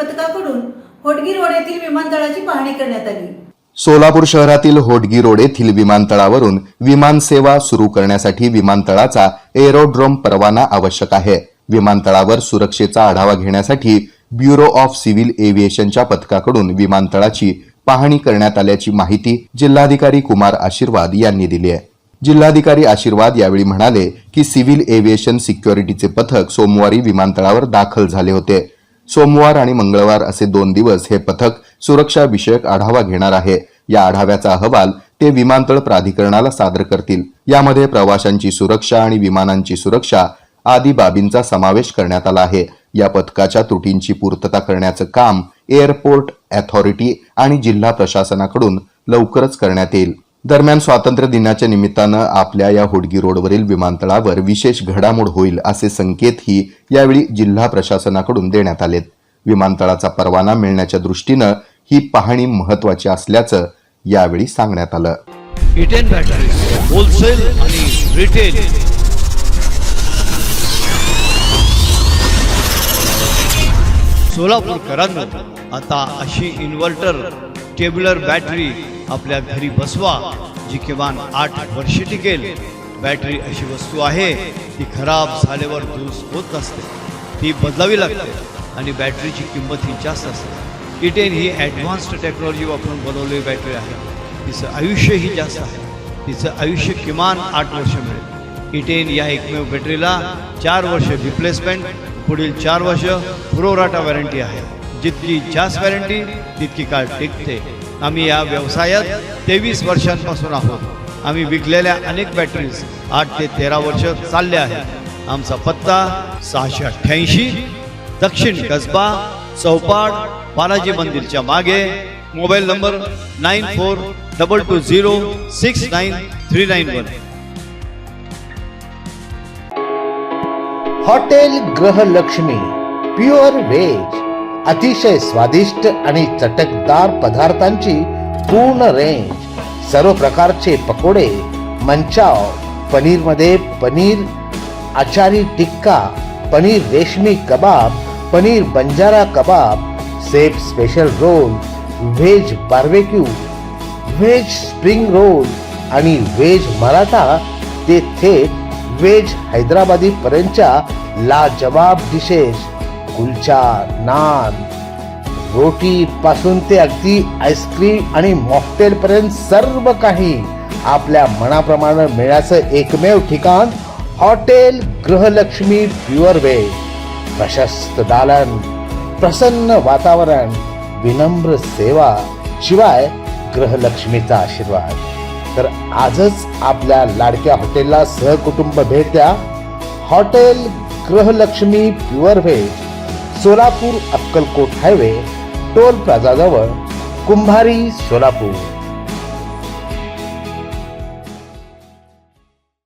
पथकाकडून होडगी रोड येथील विमानतळाची पाहणी करण्यात आली। सोलापूर शहरातील होडगी रोड येथील विमानतळावरून विमान सेवा सुरू करण्यासाठी विमानतळाचा एरोड्रोम परवाना आवश्यक आहे। विमानतळावर सुरक्षेचा आढावा घेण्यासाठी ब्युरो ऑफ सिव्हिल एव्हिएशनच्या पथकाकडून विमानतळाची पाहणी करण्यात आल्याची माहिती जिल्हाधिकारी कुमार आशीर्वाद यांनी दिली आहे। जिल्हाधिकारी आशीर्वाद यावेळी म्हणाले की सिव्हिल एव्हिएशन सिक्युरिटीचे पथक सोमवारी विमानतळावर दाखल झाले होते। सोमवार आणि मंगळवार असे 2 दिवस हे पथक सुरक्षा विषयक आढावा घेणार आहे। या आढाव्याचा अहवाल ते विमानतळ प्राधिकरणाला सादर करतील। यामध्ये प्रवाशांची सुरक्षा आणि विमानांची सुरक्षा आदी बाबींचा समावेश करण्यात आला आहे। या पथकाच्या त्रुटींची पूर्तता करण्याचं काम एअरपोर्ट अथॉरिटी आणि जिल्हा प्रशासनाकडून लवकरच करण्यात येईल। दरम्यान स्वातंत्र्य दिनाच्या निमित्तानं आपल्या या होडगी रोडवरील विमानतळावर विशेष घडामोड होईल असे संकेतही यावेळी जिल्हा प्रशासनाकडून देण्यात आलेत। विमानतळाचा परवाना मिळण्याच्या दृष्टीनं ही पाहणी महत्त्वाची असल्याचं यावेळी सांगण्यात आलं। E10 बॅटरी होलसेल आणि रिटेल सोलापूरकरांनो, आता अशी इन्व्हर्टर टेब्युलर बॅटरी आपल्या घरी बसवा जी किमान 8 वर्षे टिकेल। बॅटरी अशी वस्तू आहे ती खराब झाल्यावर दुरुस्त होत नसते, ती बदलावी लागते आणि बॅटरीची किंमत ही जास्त असते। E10 ही ॲडव्हान्स्ड टेक्नॉलॉजी वापरून बनवलेली बॅटरी आहे। तिचं आयुष्यही जास्त आहे, तिचं आयुष्य किमान 8 वर्ष मिळेल। E10 या एकमेव बॅटरीला 4 वर्ष रिप्लेसमेंट, पुढील 4 वर्ष पुरवठा वॉरंटी आहे। जितकी जास्त वॉरंटी तितकी काळ टिकते। आम्ही या व्यवसायात 23 वर्षांपासून आहोत। आम्ही विकलेल्या अनेक बॅटरीज 8 ते 13 वर्ष चालल्या आहेत। आमचा पत्ता 688 दक्षिण कसबा चौपाड बालाजी मंदिरच्या मागे। Mobile number 9422069391। Hotel Grihalakshmi pure veg, अतिशय स्वादिष्ट आणि चटकदार पदार्थांची पूर्ण रेंज। सर्व प्रकारचे पकोडे, मंचाव, पनीरमध्ये पनीर आचारी tikka, paneer reshmi kabab, paneer banjara kabab, chef special roll, veg barbecue, veg spring roll आणि व्हेज मराठा ते थेट व्हेज हैदराबादी पर्यंतच्या लाजवाब डिशेस, कुलचा, नान, रोटी पासून ते अगदी आईस्क्रीम आणि मॉकटेल पर्यंत सर्व काही आपल्या मनाप्रमाणे मिळण्याचं एकमेव ठिकाण हॉटेल गृहलक्ष्मी प्युअर व्हेज। प्रशस्त दालन, प्रसन्न वातावरण, विनम्र सेवा, शिवाय गृहलक्ष्मीचा आशीर्वाद। तर आजच आपल्या लाडक्या हॉटेलला सहकुटुंब भेट द्या। Hotel Grihalakshmi pure veg, Solapur Akkalkot highway, toll plaza जवळ, कुंभारी, सोलापूर।